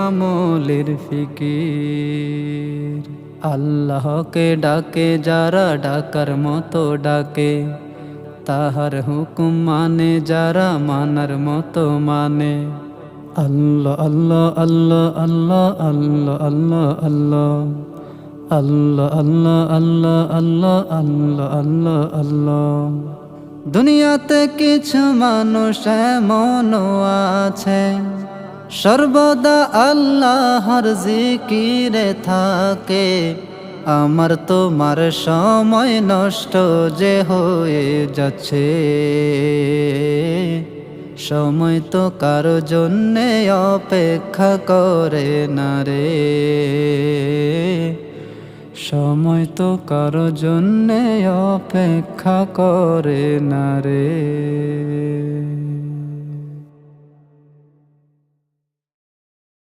আমলের ফিকির। আল্লাহকে ডাকে যারা ডাকার মতো ডাকে, তাহার হুকুম মানে যারা মানার মতো মানে। আল্লাহ আল্লাহ আল্লাহ আল্লাহ আল্লাহ আল্লাহ আল্লাহ আল্লাহ আল্লাহ আল্লাহ আল্লাহ আল্লাহ আল্লাহ। দুনিয়াতে কিছু মানুষ এমনও আছে সর্বদা আল্লাহর জিকিরে থাকে। আমার তোমার সময় নষ্ট যে হয়ে যাচ্ছে, সময় তো কারো জন্যে অপেক্ষা করে না রে, সময় তো কারো জন্যে অপেক্ষা করে না রে।